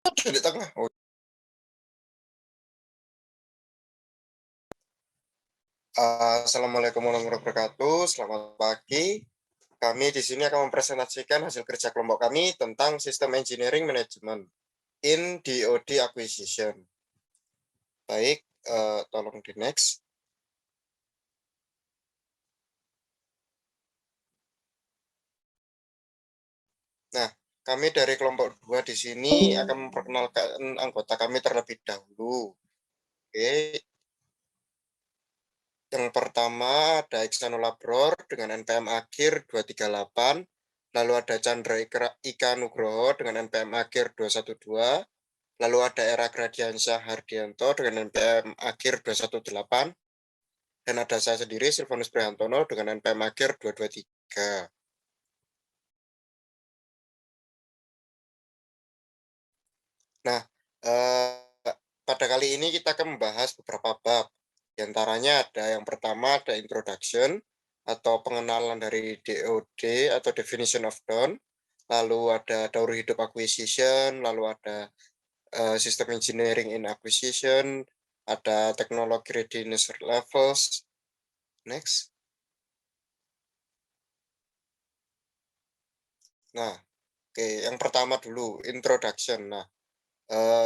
Di tengah. Assalamualaikum warahmatullahi wabarakatuh. Selamat pagi. Kami di sini akan mempresentasikan hasil kerja kelompok kami tentang Sistem Engineering Management in DoD Acquisition. Baik, tolong di next. Nah, kami dari kelompok 2 di sini akan memperkenalkan anggota kami terlebih dahulu. Oke. Yang pertama ada Iksan Labror dengan NPM akhir 238, lalu ada Chandra Ika Nugroho dengan NPM akhir 212, lalu ada Era Gradiansyah Hardianto dengan NPM akhir 218, dan ada saya sendiri Silvanus Prihantono dengan NPM akhir 223. Nah, pada kali ini kita akan membahas beberapa bab. Di antaranya ada yang pertama ada introduction atau pengenalan dari DoD atau definition of done, lalu ada daur hidup acquisition, lalu ada system engineering in acquisition, ada technology readiness levels. Next. Nah, oke, yang pertama dulu introduction. Nah,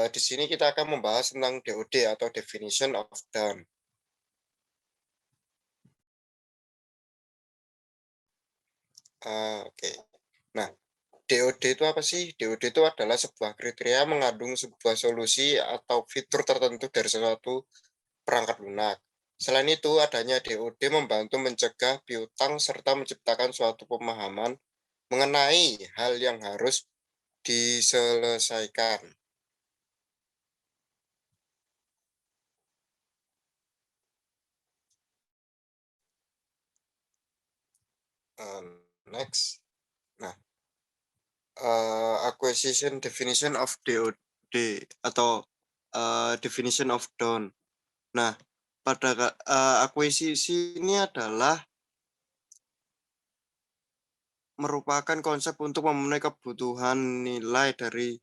di sini kita akan membahas tentang DoD atau definition of done. Oke. Nah, DoD itu apa sih? DoD itu adalah sebuah kriteria mengandung sebuah solusi atau fitur tertentu dari sesuatu perangkat lunak. Selain itu, adanya DoD membantu mencegah piutang serta menciptakan suatu pemahaman mengenai hal yang harus diselesaikan. Next. Nah, acquisition definition of DoD atau definition of done. Nah, pada akuisisi ini adalah merupakan konsep untuk memenuhi kebutuhan nilai dari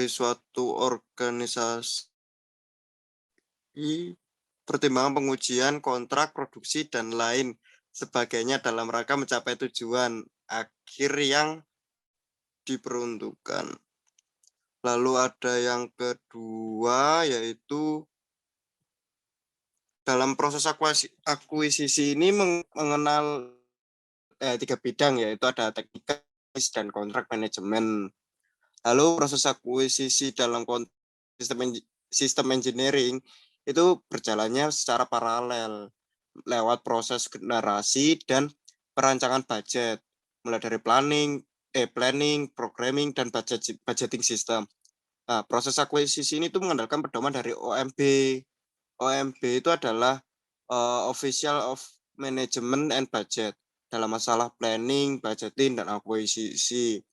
suatu organisasi, pertimbangan pengujian, kontrak, produksi, dan lain sebagainya dalam rangka mencapai tujuan akhir yang diperuntukkan. Lalu ada yang kedua yaitu dalam proses akuisisi ini mengenal 3 bidang, yaitu ada teknis dan kontrak manajemen. Lalu proses akuisisi dalam sistem engineering itu berjalannya secara paralel lewat proses generasi dan perancangan budget, mulai dari planning, programming, dan budgeting system. Nah, proses akuisisi ini tuh mengandalkan pedoman dari OMB. OMB itu adalah Official of Management and Budget dalam masalah planning, budgeting, dan akuisisi.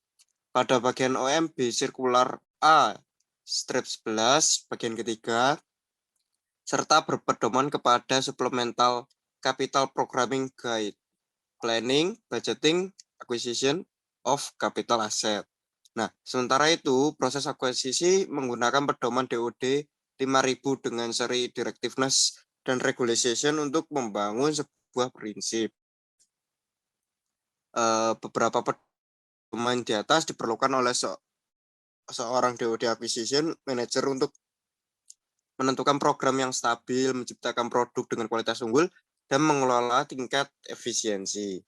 Pada bagian OMB Sirkular A strip 11 bagian ketiga serta berpedoman kepada Supplemental Capital Programming Guide, Planning, Budgeting, Acquisition of Capital Asset. Nah, sementara itu proses akuisisi menggunakan pedoman DoD 5000 dengan seri Directiveness dan Regulation untuk membangun sebuah prinsip. Beberapa pedoman di atas diperlukan oleh seorang DoD Acquisition Manager untuk menentukan program yang stabil, menciptakan produk dengan kualitas unggul, dan mengelola tingkat efisiensi.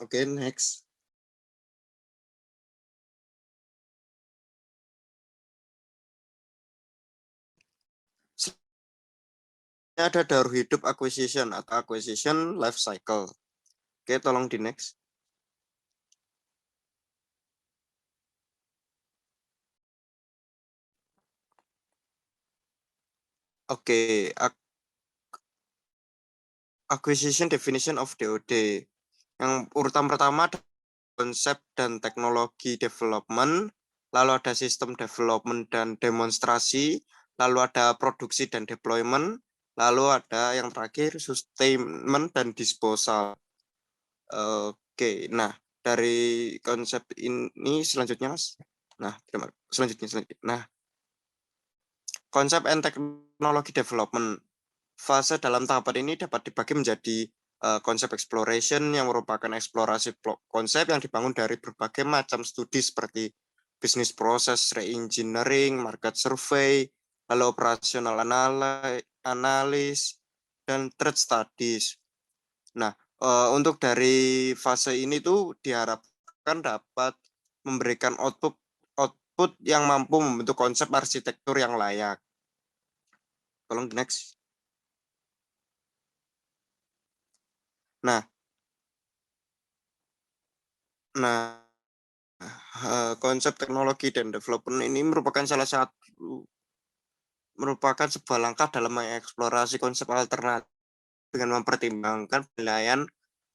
Oke, next. Ini ada daur hidup acquisition atau acquisition life cycle. Oke, tolong di next. Oke, acquisition definition of DoD. Yang urutan pertama ada konsep dan teknologi development, lalu ada sistem development dan demonstrasi, lalu ada produksi dan deployment, lalu ada yang terakhir sustainment dan disposal. Oke, nah dari konsep ini selanjutnya, Mas. Nah, selanjutnya. Nah, konsep and teknologi development. Fase dalam tahapan ini dapat dibagi menjadi konsep exploration yang merupakan eksplorasi konsep yang dibangun dari berbagai macam studi seperti business process re-engineering, market survey, lalu operational analysis, dan threat studies. Nah, untuk dari fase ini tuh diharapkan dapat memberikan output yang mampu membentuk konsep arsitektur yang layak. Tolong di next. Nah, konsep teknologi dan development ini merupakan sebuah langkah dalam mengeksplorasi konsep alternatif dengan mempertimbangkan penilaian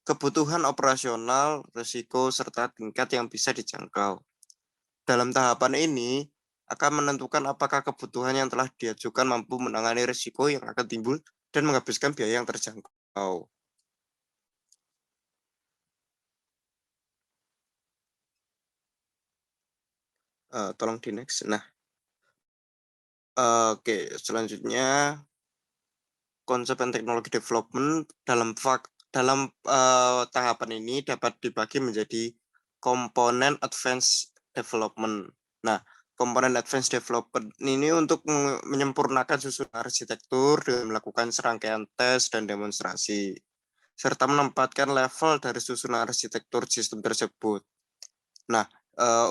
kebutuhan operasional, risiko, serta tingkat yang bisa dijangkau. Dalam tahapan ini akan menentukan apakah kebutuhan yang telah diajukan mampu menangani risiko yang akan timbul dan menghabiskan biaya yang terjangkau. Tolong di next. Nah, oke, selanjutnya konsep dan teknologi development dalam tahapan ini dapat dibagi menjadi komponen advanced development. Nah, komponen advanced development ini untuk menyempurnakan susunan arsitektur dengan melakukan serangkaian tes dan demonstrasi, serta menempatkan level dari susunan arsitektur sistem tersebut. Nah,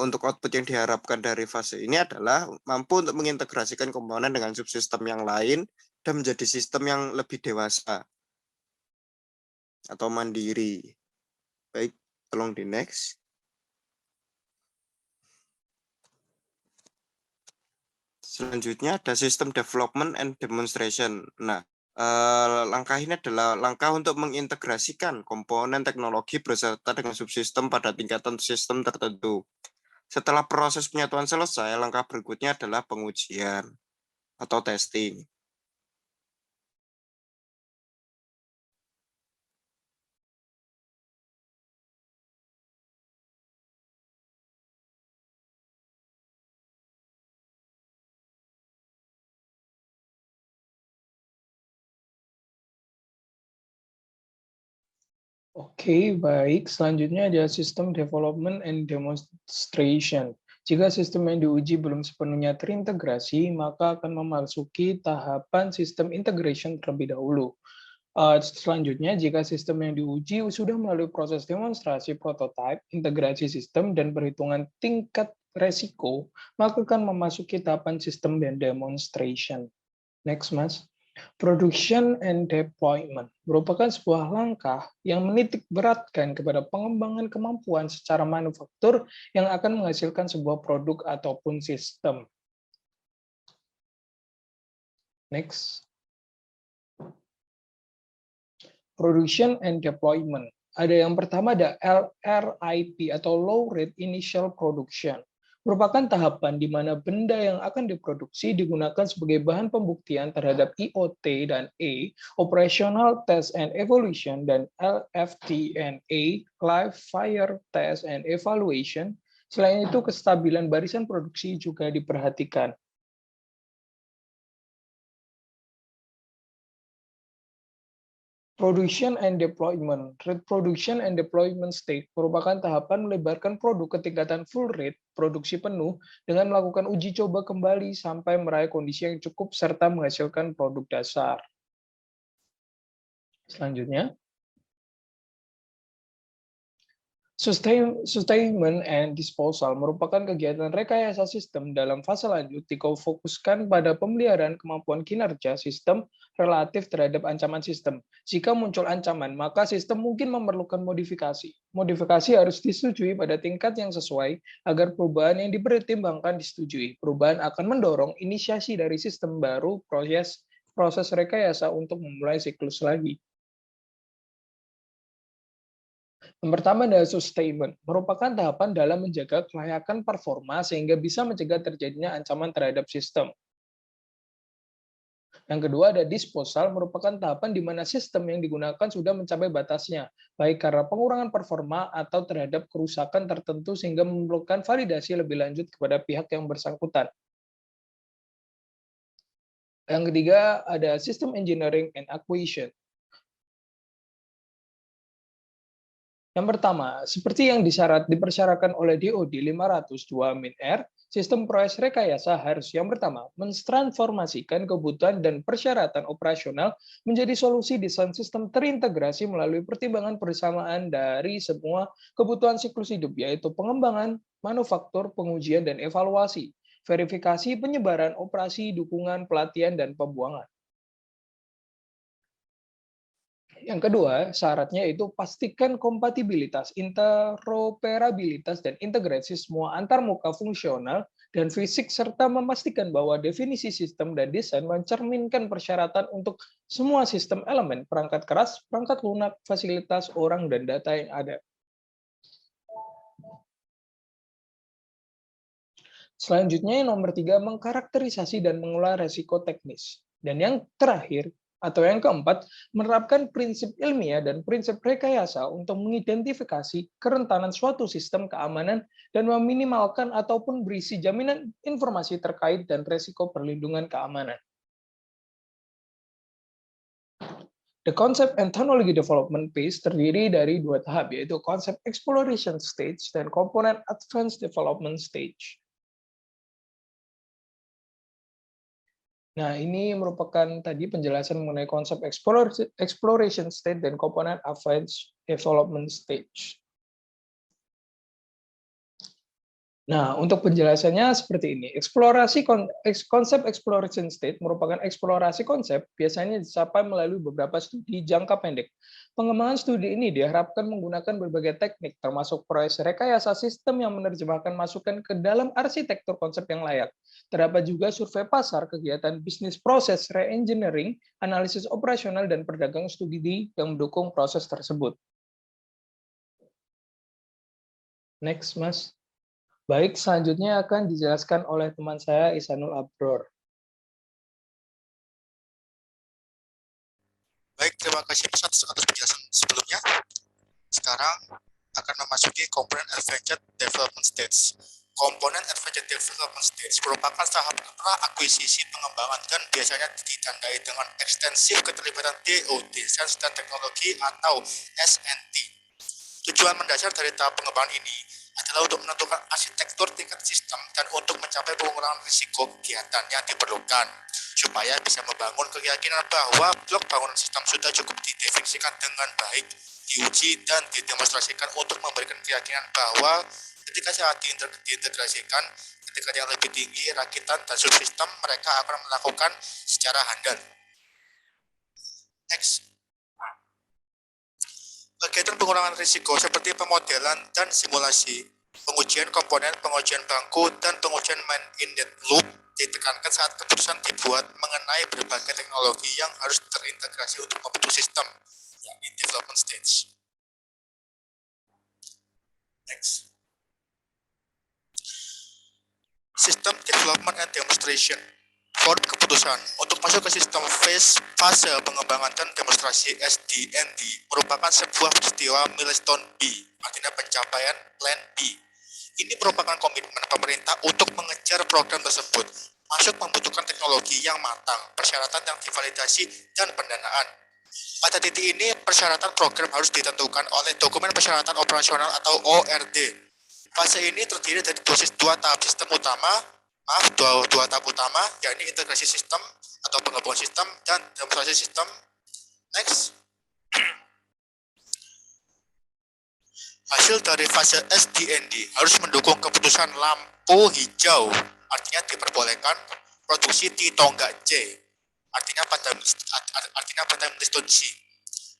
untuk output yang diharapkan dari fase ini adalah mampu untuk mengintegrasikan komponen dengan subsistem yang lain dan menjadi sistem yang lebih dewasa atau mandiri. Baik, tolong di next. Selanjutnya ada sistem development and demonstration. Nah, langkah ini adalah langkah untuk mengintegrasikan komponen teknologi beserta dengan subsistem pada tingkatan sistem tertentu. Setelah proses penyatuan selesai, langkah berikutnya adalah pengujian atau testing. Oke, baik. Selanjutnya ada sistem development and demonstration. Jika sistem yang diuji belum sepenuhnya terintegrasi, maka akan memasuki tahapan sistem integration terlebih dahulu. Selanjutnya, jika sistem yang diuji sudah melalui proses demonstrasi prototipe, integrasi sistem, dan perhitungan tingkat resiko, maka akan memasuki tahapan sistem dan demonstration. Next, Mas. Production and deployment merupakan sebuah langkah yang menitik beratkan kepada pengembangan kemampuan secara manufaktur yang akan menghasilkan sebuah produk ataupun sistem. Next. Production and deployment. Ada yang pertama ada LRIP atau Low Rate Initial Production. Merupakan tahapan di mana benda yang akan diproduksi digunakan sebagai bahan pembuktian terhadap IoT dan Operational Test and Evaluation, dan LFT&A, Live Fire Test and Evaluation. Selain itu, kestabilan barisan produksi juga diperhatikan. Production and deployment. Production and deployment state merupakan tahapan melebarkan produk ke tingkatan full rate, produksi penuh, dengan melakukan uji coba kembali sampai meraih kondisi yang cukup serta menghasilkan produk dasar. Selanjutnya, sustainment and disposal merupakan kegiatan rekayasa sistem dalam fase lanjut difokuskan pada pemeliharaan kemampuan kinerja sistem relatif terhadap ancaman sistem. Jika muncul ancaman, maka sistem mungkin memerlukan modifikasi. Modifikasi harus disetujui pada tingkat yang sesuai agar perubahan yang dipertimbangkan disetujui. Perubahan akan mendorong inisiasi dari sistem baru, proses rekayasa untuk memulai siklus lagi. Yang pertama adalah sustainment, merupakan tahapan dalam menjaga kelayakan performa sehingga bisa mencegah terjadinya ancaman terhadap sistem. Yang kedua ada disposal, merupakan tahapan di mana sistem yang digunakan sudah mencapai batasnya, baik karena pengurangan performa atau terhadap kerusakan tertentu sehingga memerlukan validasi lebih lanjut kepada pihak yang bersangkutan. Yang ketiga ada system engineering and acquisition. Yang pertama, seperti yang dipersyaratkan oleh DoD 502-R, sistem proses rekayasa harus yang pertama, mentransformasikan kebutuhan dan persyaratan operasional menjadi solusi desain sistem terintegrasi melalui pertimbangan persamaan dari semua kebutuhan siklus hidup, yaitu pengembangan, manufaktur, pengujian, dan evaluasi, verifikasi, penyebaran, operasi, dukungan, pelatihan, dan pembuangan. Yang kedua, syaratnya itu pastikan kompatibilitas, interoperabilitas, dan integrasi semua antarmuka fungsional dan fisik, serta memastikan bahwa definisi sistem dan desain mencerminkan persyaratan untuk semua sistem elemen, perangkat keras, perangkat lunak, fasilitas, orang, dan data yang ada. Selanjutnya, yang nomor 3, mengkarakterisasi dan mengolah resiko teknis. Dan yang terakhir, atau yang keempat, menerapkan prinsip ilmiah dan prinsip rekayasa untuk mengidentifikasi kerentanan suatu sistem keamanan dan meminimalkan ataupun berisi jaminan informasi terkait dan resiko perlindungan keamanan. The concept and technology development phase terdiri dari 2 tahap, yaitu konsep exploration stage dan komponen advanced development stage. Nah, ini merupakan tadi penjelasan mengenai konsep exploration state dan komponen advanced development stage. Nah, untuk penjelasannya seperti ini. Konsep exploration state merupakan eksplorasi konsep biasanya dicapai melalui beberapa studi jangka pendek. Pengembangan studi ini diharapkan menggunakan berbagai teknik, termasuk proses rekayasa sistem yang menerjemahkan masukan ke dalam arsitektur konsep yang layak. Terdapat juga survei pasar, kegiatan bisnis proses, re-engineering, analisis operasional, dan perdagangan studi yang mendukung proses tersebut. Next, Mas. Baik, selanjutnya akan dijelaskan oleh teman saya, Ihsanul Abror. Baik, terima kasih Mas atas penjelasan sebelumnya. Sekarang akan memasuki komponen Advanced Development Stage. Komponen Advanced Development Stage merupakan tahap pra-akuisisi pengembangan dan biasanya ditandai dengan ekstensif keterlibatan DoD, Sains dan Teknologi atau SNT. Tujuan mendasar dari tahap pengembangan ini adalah untuk menentukan arsitektur tingkat sistem dan untuk mencapai pengurangan risiko kegiatan yang diperlukan, supaya bisa membangun keyakinan bahwa blok bangunan sistem sudah cukup didefinisikan dengan baik, diuji dan didemonstrasikan untuk memberikan keyakinan bahwa ketika saat diintegrasikan, ketika yang lebih tinggi, rakitan dan subsistem mereka akan melakukan secara handal. Next. Kegiatan pengurangan risiko seperti pemodelan dan simulasi, pengujian komponen, pengujian bangku, dan pengujian man-in-the loop ditekankan saat keputusan dibuat mengenai berbagai teknologi yang harus terintegrasi untuk membentuk sistem, yakni development stage. Next. System development and demonstration. Form keputusan untuk masuk ke sistem fase pengembangan dan demonstrasi SDND merupakan sebuah peristiwa milestone B, artinya pencapaian plan B. Ini merupakan komitmen pemerintah untuk mengejar program tersebut, masuk membutuhkan teknologi yang matang, persyaratan yang divalidasi, dan pendanaan. Pada titik ini, persyaratan program harus ditentukan oleh dokumen persyaratan operasional atau ORD. Fase ini terdiri dari dua tahap sistem utama, dua tahap utama, yakni integrasi sistem atau penggabungan sistem dan demonstrasi sistem. Next. Hasil dari fase SDND harus mendukung keputusan lampu hijau, artinya diperbolehkan produksi T-C, artinya pada milestone C.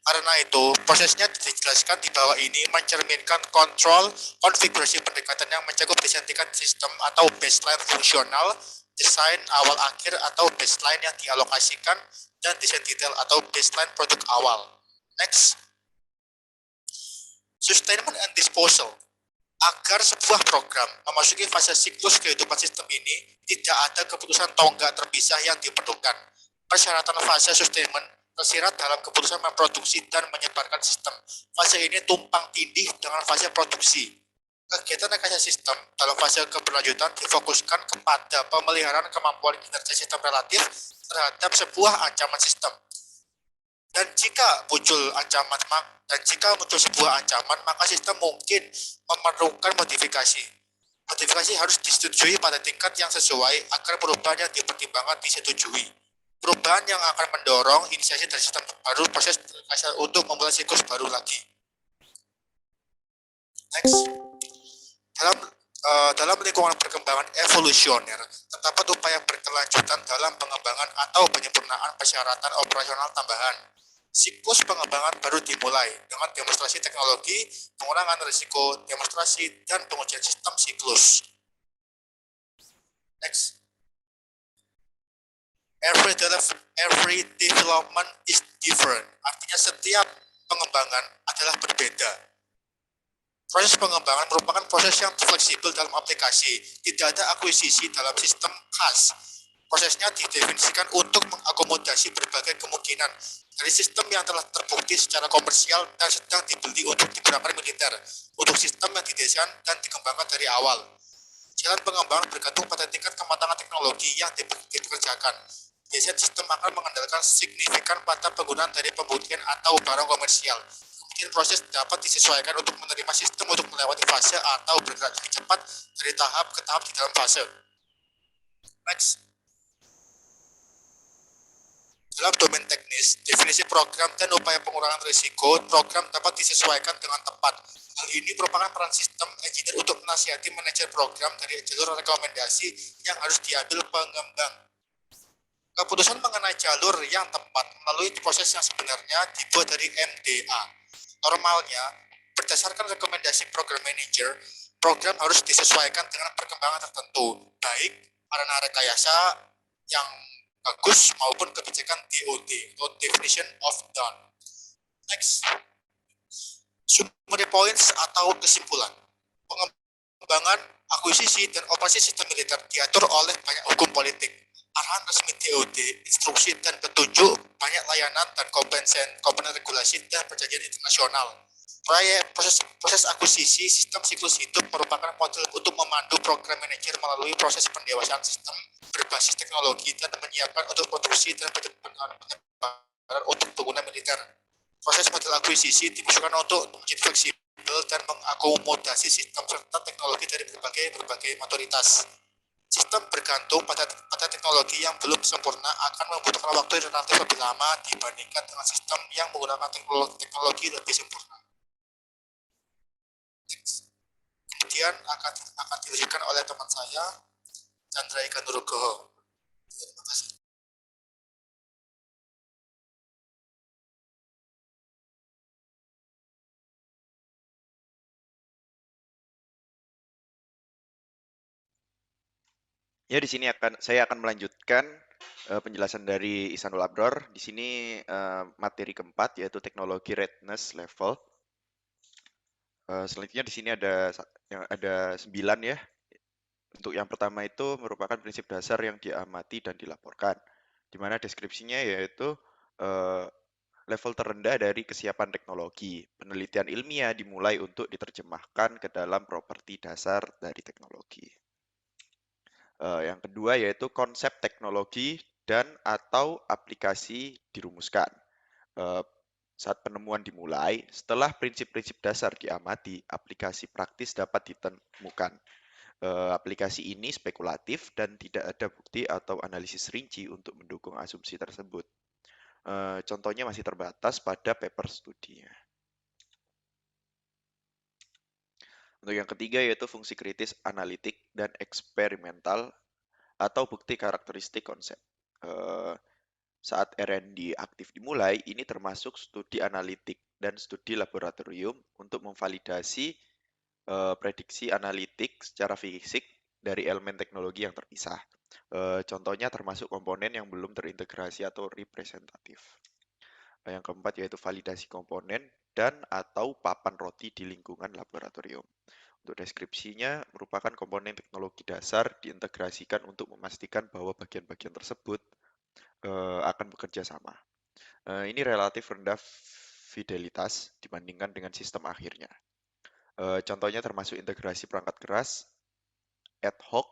Karena itu, prosesnya dijelaskan di bawah ini mencerminkan kontrol konfigurasi pendekatan yang mencakup desain tingkat sistem atau baseline fungsional, desain awal akhir atau baseline yang dialokasikan, dan desain detail atau baseline produk awal. Next. Sustainment and disposal. Agar sebuah program memasuki fase siklus kehidupan sistem ini, tidak ada keputusan tonggak terpisah yang diperlukan. persyaratan fase sustainment tersirat dalam keputusan memproduksi dan menyebarkan sistem. Fase ini tumpang tindih dengan fase produksi. Kegiatan rekayasa sistem dalam fase keberlanjutan difokuskan kepada pemeliharaan kemampuan kinerja sistem relatif terhadap sebuah ancaman sistem. Dan jika muncul sebuah ancaman, maka sistem mungkin memerlukan modifikasi. Modifikasi harus disetujui pada tingkat yang sesuai agar perubahan yang dipertimbangkan disetujui. Perubahan yang akan mendorong inisiasi dari sistem baru proses untuk memulai siklus baru lagi. Next. Dalam lingkungan perkembangan evolusioner, terdapat upaya berkelanjutan dalam pengembangan atau penyempurnaan persyaratan operasional tambahan. Siklus pengembangan baru dimulai dengan demonstrasi teknologi, pengurangan risiko, demonstrasi, dan pengujian sistem siklus. Next. Every development is different. Artinya setiap pengembangan adalah berbeda. Proses pengembangan merupakan proses yang fleksibel dalam aplikasi. Tidak ada akuisisi dalam sistem khas. Prosesnya didefinisikan untuk mengakomodasi berbagai kemungkinan dari sistem yang telah terbukti secara komersial dan sedang dibeli untuk digunakan militer, untuk sistem yang didesain dan dikembangkan dari awal. Jalan pengembangan bergantung pada tingkat kematangan teknologi yang dikerjakan. Biasanya sistem akan mengandalkan signifikan pada penggunaan dari pembuktian atau barang komersial. Kemudian proses dapat disesuaikan untuk menerima sistem untuk melewati fase atau bergerak lebih cepat dari tahap ke tahap di dalam fase. Next. Dalam domain teknis, definisi program dan upaya pengurangan risiko, program dapat disesuaikan dengan tepat. Hal ini merupakan peran sistem engineer untuk menasihati manajer program dari jalur rekomendasi yang harus diambil pengembang. Keputusan mengenai jalur yang tepat melalui proses yang sebenarnya dibuat dari MDA. Normalnya, berdasarkan rekomendasi program manager, program harus disesuaikan dengan perkembangan tertentu, baik arena rekayasa yang bagus maupun kebijakan DOD atau Definition of Done. Next. Summary points atau kesimpulan. Pengembangan, akuisisi, dan operasi sistem militer diatur oleh banyak hukum politik. Arahan resmi DOD, instruksi dan petunjuk, banyak layanan dan komponen regulasi dan perjanjian internasional. Proses akuisisi sistem siklus hidup merupakan model untuk memandu program manajer melalui proses pendewasaan sistem berbasis teknologi dan menyiapkan untuk produksi dan penyebaran untuk pengguna militer. Proses model akuisisi dimaksudkan untuk menjadi fleksibel dan mengakomodasi sistem serta teknologi dari berbagai maturitas. Sistem bergantung pada teknologi yang belum sempurna akan membutuhkan waktu relatif lebih lama dibandingkan dengan sistem yang menggunakan teknologi lebih sempurna. Kemudian akan dilanjutkan oleh teman saya, Chandra Eka Nugroho. Terima kasih. Ya, di sini saya akan melanjutkan penjelasan dari Ihsanul Abror. Di sini materi keempat yaitu teknologi readiness level. Selanjutnya di sini ada 9 ya. Untuk yang pertama itu merupakan prinsip dasar yang diamati dan dilaporkan, di mana deskripsinya yaitu level terendah dari kesiapan teknologi. Penelitian ilmiah dimulai untuk diterjemahkan ke dalam properti dasar dari teknologi. Yang kedua yaitu konsep teknologi dan atau aplikasi dirumuskan. Saat penemuan dimulai, setelah prinsip-prinsip dasar diamati, aplikasi praktis dapat ditemukan. Aplikasi ini spekulatif dan tidak ada bukti atau analisis rinci untuk mendukung asumsi tersebut. Contohnya masih terbatas pada paper studinya. Untuk yang ketiga yaitu fungsi kritis analitik dan eksperimental atau bukti karakteristik konsep. Saat R&D aktif dimulai, ini termasuk studi analitik dan studi laboratorium untuk memvalidasi prediksi analitik secara fisik dari elemen teknologi yang terpisah. Contohnya termasuk komponen yang belum terintegrasi atau representatif. Yang keempat yaitu validasi komponen dan atau papan roti di lingkungan laboratorium. Untuk deskripsinya, merupakan komponen teknologi dasar diintegrasikan untuk memastikan bahwa bagian-bagian tersebut akan bekerja sama. Ini relatif rendah fidelitas dibandingkan dengan sistem akhirnya. Contohnya termasuk integrasi perangkat keras, ad hoc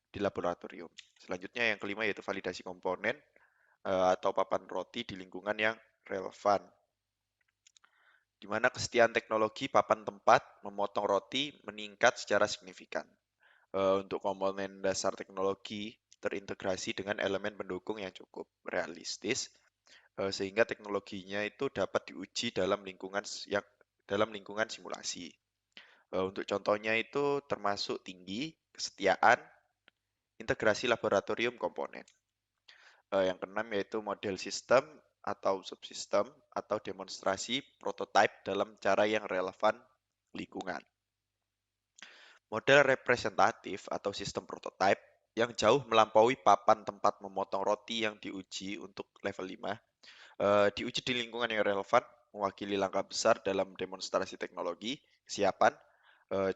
di laboratorium. Selanjutnya yang kelima yaitu validasi komponen atau papan roti di lingkungan yang relevan, di mana kesetiaan teknologi papan tempat memotong roti meningkat secara signifikan. Untuk komponen dasar teknologi terintegrasi dengan elemen pendukung yang cukup realistis, sehingga teknologinya itu dapat diuji dalam lingkungan simulasi. Untuk contohnya itu termasuk tinggi, kesetiaan, integrasi laboratorium komponen. Yang keenam yaitu model sistem atau subsistem atau demonstrasi prototipe dalam cara yang relevan lingkungan. Model representatif atau sistem prototipe yang jauh melampaui papan tempat memotong roti yang diuji untuk level 5, diuji di lingkungan yang relevan, mewakili langkah besar dalam demonstrasi teknologi, kesiapan,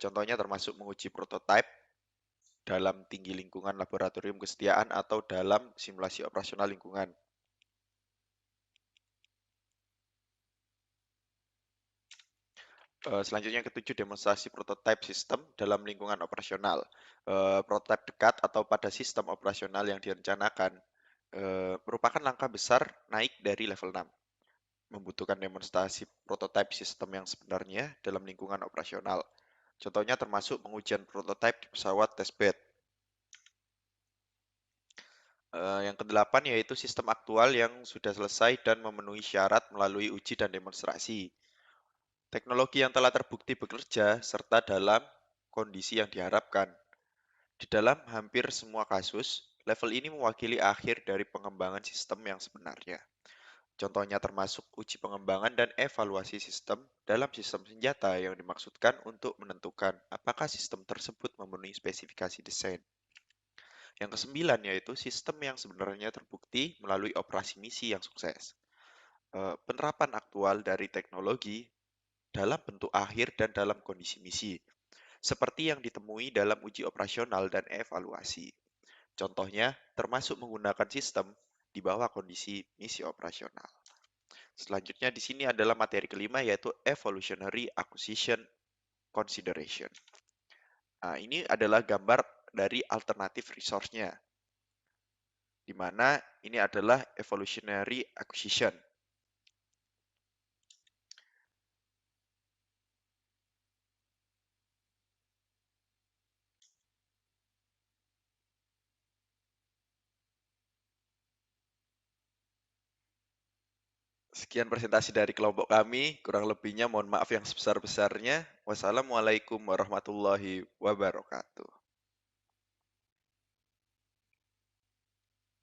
contohnya termasuk menguji prototipe dalam tinggi lingkungan laboratorium kesetiaan atau dalam simulasi operasional lingkungan. Selanjutnya yang ketujuh, demonstrasi prototipe sistem dalam lingkungan operasional. Prototipe dekat atau pada sistem operasional yang direncanakan merupakan langkah besar naik dari level 6. Membutuhkan demonstrasi prototipe sistem yang sebenarnya dalam lingkungan operasional. Contohnya termasuk pengujian prototipe di pesawat testbed. Yang kedelapan yaitu sistem aktual yang sudah selesai dan memenuhi syarat melalui uji dan demonstrasi. Teknologi yang telah terbukti bekerja serta dalam kondisi yang diharapkan. Di dalam hampir semua kasus, level ini mewakili akhir dari pengembangan sistem yang sebenarnya. Contohnya termasuk uji pengembangan dan evaluasi sistem dalam sistem senjata yang dimaksudkan untuk menentukan apakah sistem tersebut memenuhi spesifikasi desain. Yang kesembilan yaitu sistem yang sebenarnya terbukti melalui operasi misi yang sukses. Penerapan aktual dari teknologi dalam bentuk akhir dan dalam kondisi misi, seperti yang ditemui dalam uji operasional dan evaluasi. Contohnya, termasuk menggunakan sistem di bawah kondisi misi operasional. Selanjutnya di sini adalah materi kelima yaitu Evolutionary Acquisition Consideration. Nah, ini adalah gambar dari alternatif resource-nya, di mana ini adalah evolutionary acquisition. Sekian presentasi dari kelompok kami, kurang lebihnya mohon maaf yang sebesar-besarnya. Wassalamualaikum warahmatullahi wabarakatuh.